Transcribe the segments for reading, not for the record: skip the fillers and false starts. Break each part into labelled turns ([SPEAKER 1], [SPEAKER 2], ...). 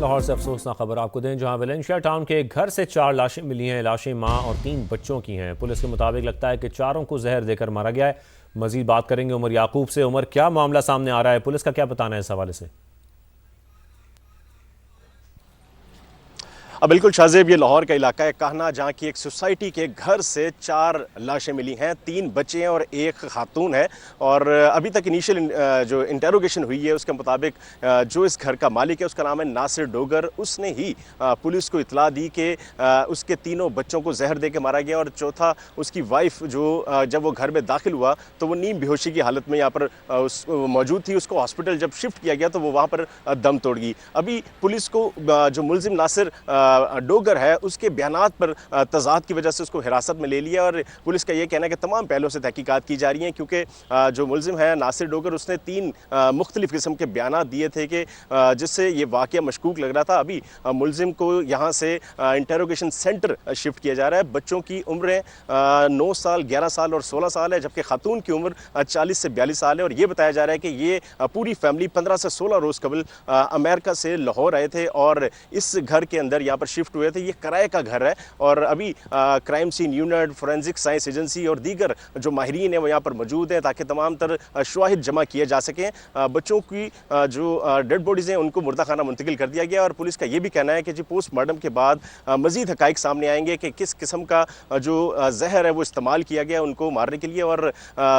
[SPEAKER 1] लाहौर से अफसोसनाक खबर आपको दें, जहां वेलेंशिया टाउन के घर से 4 लाशें मिली हैं। लाशें मां और 3 बच्चों की हैं। पुलिस के मुताबिक लगता है कि चारों को जहर देकर मारा गया है। मजीद बात करेंगे उमर याकूब से। उमर, क्या मामला सामने आ रहा है? पुलिस का क्या बताना है इस हवाले से?
[SPEAKER 2] बिल्कुल शाहजेब, ये लाहौर का इलाका है कहना, जहाँ की एक सोसाइटी के घर से 4 लाशें मिली हैं। 3 बच्चे हैं और 1 खातून है। और अभी तक इनिशियल जो इंटेरोगेशन हुई है उसके मुताबिक जो इस घर का मालिक है उसका नाम है नासिर डोगर। उसने ही पुलिस को इतला दी कि उसके तीनों बच्चों को जहर दे के मारा गया। और चौथा, उसकी वाइफ जो जब वो घर में दाखिल हुआ तो वो नीम बेहोशी की हालत में यहाँ पर मौजूद थी। उसको हॉस्पिटल जब शिफ्ट किया गया तो वो वहाँ पर दम तोड़ गई। अभी पुलिस को जो मुलजिम नासिर डोगर है उसके बयानात पर तजाद की वजह से उसको हिरासत में ले लिया। और पुलिस का ये कहना है कि तमाम पहलुओं से तहकीकात की जा रही हैं, क्योंकि जो मुलजिम है नासिर डोगर उसने 3 मुख्तलिफ किस्म के बयानात दिए थे कि जिससे ये वाक़या मशकूक लग रहा था। अभी मुलजिम को यहाँ से इंटेरोगेशन सेंटर शिफ्ट किया जा रहा है। बच्चों की उम्रें 9 साल, 11 साल और 16 साल है, जबकि खातून की उम्र 40 से 42 साल है। और ये बताया जा रहा है कि ये पूरी फैमिली 15 से 16 रोज़ कबल अमेरिका से लाहौर आए थे और इस घर के अंदर यहाँ पर शिफ्ट हुए थे। ये किराए का घर है और अभी crime scene unit, forensic science agency और दीगर जो माहिरीन हैं वो यहाँ पर मौजूद हैं ताकि तमाम तर शवाहिद जमा किए जा सकें। बच्चों की जो डेड बॉडीज़ हैं उनको मुर्दा मुंतकिल कर दिया गया। और पुलिस का ये भी कहना है कि जी पोस्टमार्टम के बाद मज़ीद हक़ाइक़ सामने आएंगे कि किस किस्म का जो जहर है वो इस्तेमाल किया गया उनको मारने के लिए। और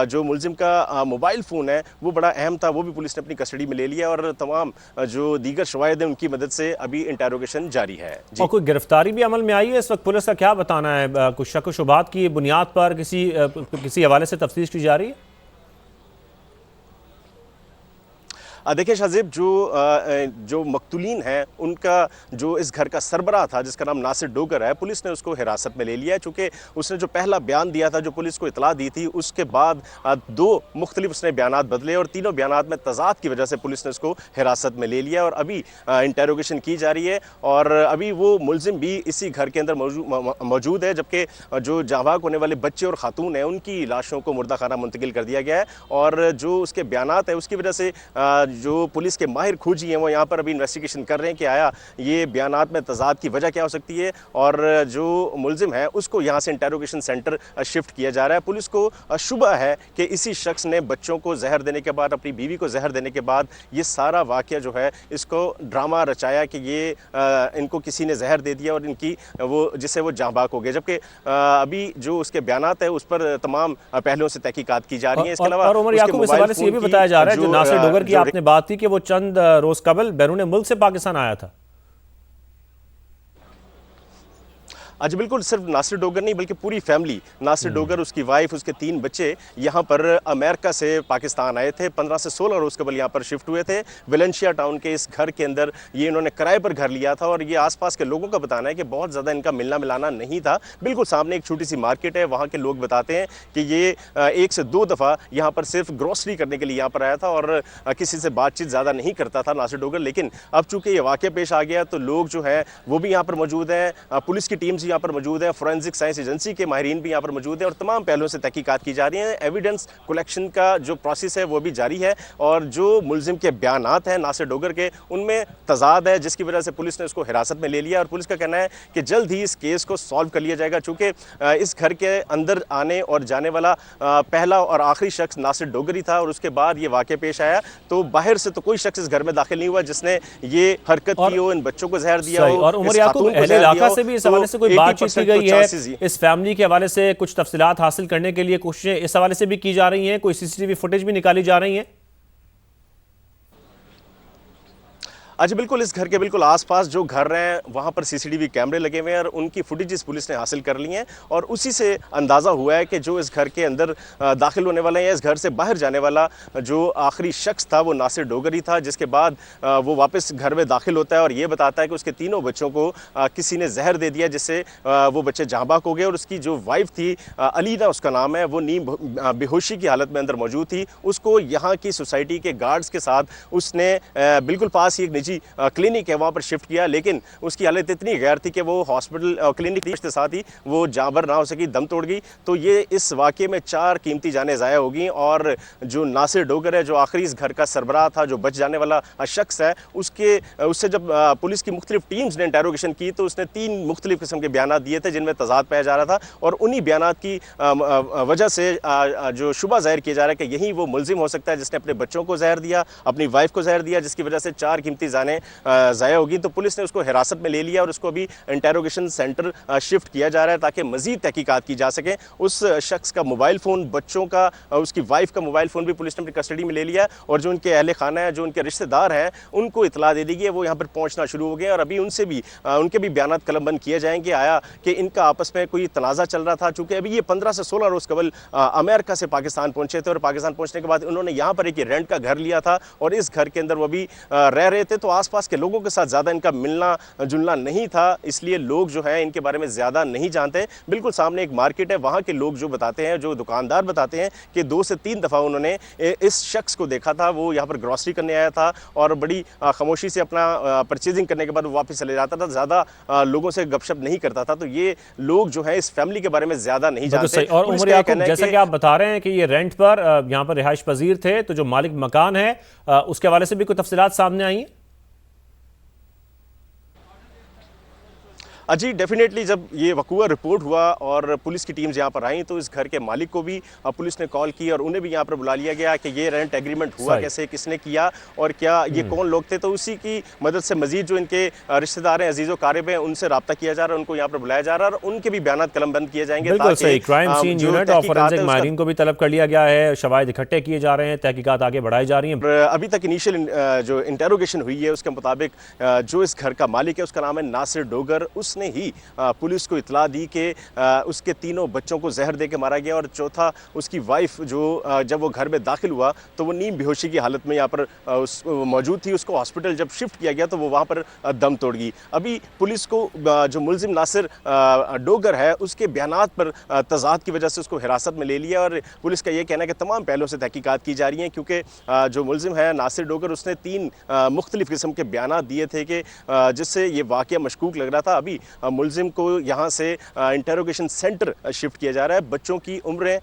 [SPEAKER 2] जो मुलजिम का मोबाइल फ़ोन है वो बड़ा अहम था, वो भी पुलिस ने अपनी कस्टडी में ले लिया। और तमाम जो दीगर शवाहिद हैं उनकी मदद से अभी इंटेरोगेशन जारी है।
[SPEAKER 1] और कोई गिरफ्तारी भी अमल में आई है इस वक्त? पुलिस का क्या बताना है? कुछ शक व शुबात की बुनियाद पर किसी हवाले से तफ्तीश की जा रही है?
[SPEAKER 2] देखिए शाहजेब, जो मकतूलीन हैं उनका जो इस घर का सरबराह था जिसका नाम नासिर डोगर है, पुलिस ने उसको हिरासत में ले लिया है। चूँकि उसने जो पहला बयान दिया था, जो पुलिस को इतला दी थी, उसके बाद 2 मुख्तलिफ उसने बयानात बदले और तीनों बयानात में तजाद की वजह से पुलिस ने उसको हिरासत में ले लिया और अभी इंटेरोगेशन की जा रही है। और अभी वो मुलजिम भी इसी घर के अंदर मौजूद है, जबकि जो जाँबाक होने वाले बच्चे और खातून हैं उनकी लाशों को मुर्दा मुंतकिल कर दिया गया है। और जो उसके बयानात है उसकी वजह से जो पुलिस के माहिर खोजी हैं वो यहाँ पर अभी इन्वेस्टिगेशन कर रहे हैं कि आया ये बयानात में तजाद की वजह क्या हो सकती है। और जो मुलजिम है उसको यहाँ से इंटेरोगेशन सेंटर शिफ्ट किया जा रहा है। पुलिस को शुबा है कि इसी शख्स ने बच्चों को जहर देने के बाद, अपनी बीवी को जहर देने के बाद ये सारा वाक़या जो है इसको ड्रामा रचाया कि ये इनको किसी ने जहर दे दिया और इनकी वो जिससे वो जाँबाक हो गए। जबकि अभी जो उसके बयानात है उस पर तमाम पहलुओं से तहकीकात की जा रही है। इसके अलावा
[SPEAKER 1] उमर याकूब, इस हवाले से ये भी बताया जा रहा है, जो नासिर डोगर की आपने बात थी कि वो चंद रोज कबल बैरून मुल्क से पाकिस्तान आया था।
[SPEAKER 2] आज बिल्कुल सिर्फ नासिर डोगर नहीं बल्कि पूरी फैमिली, नासिर डोगर, उसकी वाइफ, उसके 3 बच्चे यहाँ पर अमेरिका से पाकिस्तान आए थे। 15 से 16 रोज़ कबल यहाँ पर शिफ्ट हुए थे। वेलेंशिया टाउन के इस घर के अंदर ये इन्होंने किराए पर घर लिया था। और ये आसपास के लोगों का बताना है कि बहुत ज़्यादा इनका मिलना मिलाना नहीं था। बिल्कुल सामने एक छोटी सी मार्केट है, वहाँ के लोग बताते हैं कि ये 1 से 2 दफ़ा यहाँ पर सिर्फ ग्रॉसरी करने के लिए यहाँ पर आया था और किसी से बातचीत ज़्यादा नहीं करता था नासिर डोगर। लेकिन अब चूँकि ये वाक़या पेश आ गया तो लोग जो है वो भी यहाँ पर मौजूद हैं, पुलिस की टीम्स यहाँ पर मौजूद है, फोरेंसिक साइंस एजेंसी के माहिरीन भी यहाँ पर मौजूद है और तमाम पहलुओं से तहकीकात की जा रही है। एविडेंस कलेक्शन का जो प्रोसेस है वो भी जारी है। और जो मुलजिम के बयानात हैं नासिर डोगर के, उनमें तजाद है जिसकी वजह से पुलिस ने उसको हिरासत में ले लिया। और पुलिस का कहना है कि जल्द ही इस केस को सॉल्व कर लिया जाएगा। चूँकि इस घर के अंदर आने और जाने वाला पहला और आखिरी शख्स नासिर डोगर ही था और उसके बाद ये वाक़या पेश आया तो बाहर से तो कोई शख्स इस घर में दाखिल नहीं हुआ जिसने ये हरकत की हो, इन बच्चों को जहर दिया हो।
[SPEAKER 1] और उमर याकूब, अहले इलाका से भी इस हवाले से कोई बातचीत की गई है? इस फैमिली के हवाले से कुछ तफसीलात हासिल करने के लिए कोशिशें इस हवाले से भी की जा रही हैं? कोई सीसीटीवी फुटेज भी निकाली जा रही हैं?
[SPEAKER 2] अच्छा, बिल्कुल इस घर के बिल्कुल आसपास जो घर हैं वहाँ पर सीसीटीवी कैमरे लगे हुए हैं और उनकी फुटेजेस पुलिस ने हासिल कर ली हैं। और उसी से अंदाज़ा हुआ है कि जो इस घर के अंदर दाखिल होने वाला है, इस घर से बाहर जाने वाला जो आखिरी शख्स था वो नासिर डोगर ही था, जिसके बाद वो वापस घर में दाखिल होता है और ये बताता है कि उसके तीनों बच्चों को किसी ने जहर दे दिया जिससे वो बच्चे जहाँबाक हो गए। और उसकी जो वाइफ थी, अलीना उसका नाम है, वो नीम बेहोशी की हालत में अंदर मौजूद थी। उसको यहाँ की सोसाइटी के गार्ड्स के साथ उसने बिल्कुल पास ही एक निजी क्लिनिक है वहाँ पर शिफ्ट किया, लेकिन उसकी हालत इतनी गैर थी कि वो हॉस्पिटल क्लिनिक के साथ ही वो जाबर ना हो सकी, दम तोड़ गई। तो ये इस वाक़े में 4 कीमती जानें ज़ाया हो गई और जो नासिर डोगर है, जो आखिरी इस घर का सरबराह था, जो बच जाने वाला शख्स है, उससे जब पुलिस की मुख्तलिफ टीम्स ने इंटेरोगेशन की तो उसने 3 मुख्तलिफ किस्म के बयान दिए थे जिनमें तजाद पाया जा रहा था और उन्हीं बयान की वजह से जो शुबा ज़ाहिर किया जा रहा है कि यही वो मुलजिम हो सकता है जिसने अपने बच्चों को जहर दिया, अपनी वाइफ को जहर दिया, जिसकी वजह से 4 कीमती जानें ज़ाया होगी। तो पुलिस ने उसको हिरासत में ले लिया और उसको अभी इंटेरोगेशन सेंटर शिफ्ट किया जा रहा है ताकि मज़ीद तहकीकात की जा सके। उस शख्स का मोबाइल फ़ोन, बच्चों का, उसकी वाइफ का मोबाइल फ़ोन भी पुलिस ने अपनी कस्टडी में ले लिया और जो उनके अहले खाना है, जो उनके रिश्तेदार हैं, उनको इतला दे दी गई है, वो यहाँ पर पहुँचना शुरू हो गए और अभी उनसे भी उनके भी बयान कलमबंद किए जाएंगे। आया कि इनका आपस में कोई तनाज़ा चल रहा था, चूँकि अभी ये 15 से 16 रोज़ कबल अमेरिका से पाकिस्तान पहुँचे थे और पाकिस्तान पहुँचने के बाद उन्होंने यहाँ पर एक रेंट का घर लिया था और इस घर के अंदर वो भी रह रहे थे। तो आसपास के लोगों के साथ ज़्यादा इनका मिलना जुलना नहीं था, इसलिए लोग जो हैं इनके बारे में ज़्यादा नहीं जानते। बिल्कुल सामने एक मार्केट है, वहाँ के लोग जो बताते हैं, जो दुकानदार बताते हैं कि 2 से 3 दफ़ा उन्होंने इस शख्स को देखा था। वो यहाँ पर ग्रॉसरी करने आया था और बड़ी खामोशी से अपना परचेजिंग करने के बाद वो वापस चले जाता था, ज़्यादा लोगों से गपशप नहीं करता था। तो ये लोग जो है इस फैमिली के बारे में ज़्यादा नहीं जानते।
[SPEAKER 1] और उमर याकूब, जैसा कि आप बता रहे हैं कि ये रेंट पर यहाँ पर रिहाइश पजीर थे, तो जो मालिक मकान है उसके हवाले से भी कोई तफसीलात सामने आई हैं?
[SPEAKER 2] जी डेफिनेटली, जब ये वकूआ रिपोर्ट हुआ और पुलिस की टीम्स यहाँ पर आई तो इस घर के मालिक को भी पुलिस ने कॉल की और उन्हें भी यहाँ पर बुला लिया गया कि ये रेंट एग्रीमेंट हुआ कैसे, किसने किया और क्या ये कौन लोग थे। तो उसी की मदद से मजीद जो इनके रिश्तेदार हैं, अजीज़ व क़ारिब हैं, उनसे रब्ता किया जा रहा है, उनको यहाँ पर बुलाया जा रहा है और उनके भी बयान कलमबंद किए जाएंगे।
[SPEAKER 1] बिल्कुल सही। क्राइम सीन यूनिट और फोरेंसिक माहिरीन को भी तलब कर लिया गया है, शवाहिद इकट्ठे किए जा रहे हैं, तहकीकात आगे बढ़ाई जा रही हैं।
[SPEAKER 2] अभी तक इनिशियल जो इंटेरोगेशन हुई है उसके मुताबिक जो इस घर का मालिक है उसका नाम है नासिर डोगर। उसने ही पुलिस को इतला दी कि उसके 3 बच्चों को जहर दे के मारा गया और चौथा उसकी वाइफ जो जब वो घर में दाखिल हुआ तो वो नीम बेहोशी की हालत में यहाँ पर मौजूद थी। उसको हॉस्पिटल जब शिफ्ट किया गया तो वो वहाँ पर दम तोड़ गई। अभी पुलिस को जो मुलजिम नासिर डोगर है उसके बयानात पर तजाद की वजह से उसको हिरासत में ले लिया और पुलिस का ये कहना है कि तमाम पहलों से तहकीकात की जा रही हैं, क्योंकि जो मुलजिम है नासिर डोगर उसने 3 मुख्तलिफ किस्म के बयानात दिए थे कि जिससे ये वाक़या मशकूक लग रहा था। अभी मुलजिम को यहाँ से इंटेरोगेशन सेंटर शिफ्ट किया जा रहा है। बच्चों की उम्रें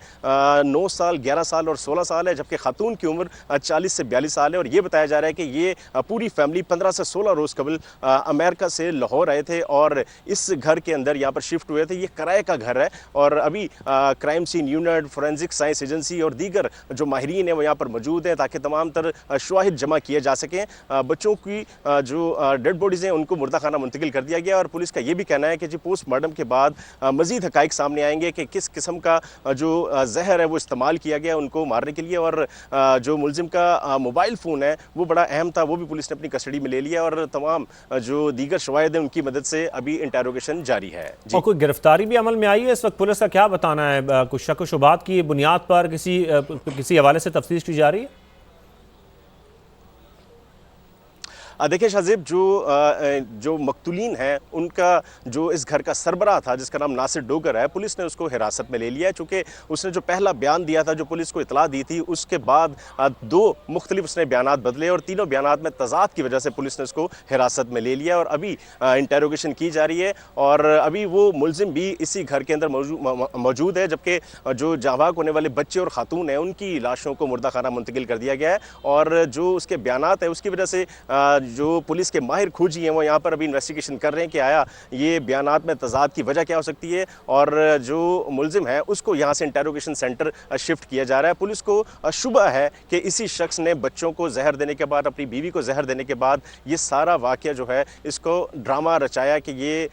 [SPEAKER 2] 9 साल, 11 साल और 16 साल है, जबकि खातून की उम्र 40 से 42 साल है और ये बताया जा रहा है कि ये पूरी फैमिली 15 से 16 रोज़ कबल अमेरिका से लाहौर आए थे और इस घर के अंदर यहाँ पर शिफ्ट हुए थे। ये किराए का घर है और अभी crime scene unit, forensic science agency और दीगर जो माहिरीन हैं वो यहाँ पर मौजूद हैं ताकि तमाम तर शवाहिद जमा किए जा सकें। बच्चों की जो डेड बॉडीज़ हैं उनको मुर्दा खाना मुंतकिल कर दिया गया और पुलिस का ये भी कहना है कि जी पोस्टमार्टम के बाद मज़ीद हक़ाइक़ सामने आएंगे कि किस किस्म का जो जहर है वो इस्तेमाल किया गया उनको मारने के लिए। और जो मुलजिम का मोबाइल फ़ोन है वो बड़ा अहम था, वो भी पुलिस ने अपनी कस्टडी में ले लिया और तमाम जो दीगर शवाहिद हैं उनकी मदद से अभी इंटेरोगेशन जारी है।
[SPEAKER 1] और कोई गिरफ्तारी भी अमल में आई है इस वक्त? पुलिस का क्या बताना है? कुछ शक व शुबात की बुनियाद पर किसी हवाले से तफ्तीश की जा रही है?
[SPEAKER 2] देखिए शाहज़ेब, जो मकतूलीन हैं उनका जो इस घर का सरबराह था जिसका नाम नासिर डोगर है, पुलिस ने उसको हिरासत में ले लिया है। चूँकि उसने जो पहला बयान दिया था, जो पुलिस को इतला दी थी, उसके बाद 2 मुख्तलिफ उसने बयानात बदले और तीनों बयानात में तज़ाद की वजह से पुलिस ने उसको हिरासत में ले लिया और अभी इंटेरोगेशन की जा रही है और अभी वो मुलजिम भी इसी घर के अंदर मौजूद है, जबकि जो जाँबाक होने वाले बच्चे और खातून हैं उनकी लाशों को मुर्दा खाना मुंतकिल कर दिया गया है। और जो उसके बयानात है उसकी वजह से जो पुलिस के माहिर खोजी हैं वो यहाँ पर अभी इन्वेस्टिगेशन कर रहे हैं कि आया ये बयानात में तजाद की वजह क्या हो सकती है और जो मुलजिम है उसको यहाँ से इंटेरोगेशन सेंटर शिफ्ट किया जा रहा है। पुलिस को शुबा है कि इसी शख्स ने बच्चों को जहर देने के बाद, अपनी बीवी को जहर देने के बाद ये सारा वाक़या जो है इसको ड्रामा रचाया कि ये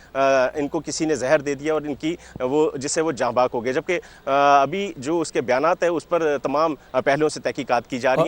[SPEAKER 2] इनको किसी ने जहर दे दिया और इनकी वो जिससे वो जाँबाक हो गए। जबकि अभी जो उसके बयानात है उस पर तमाम पहलुओं से तहकीकात की जा रही है।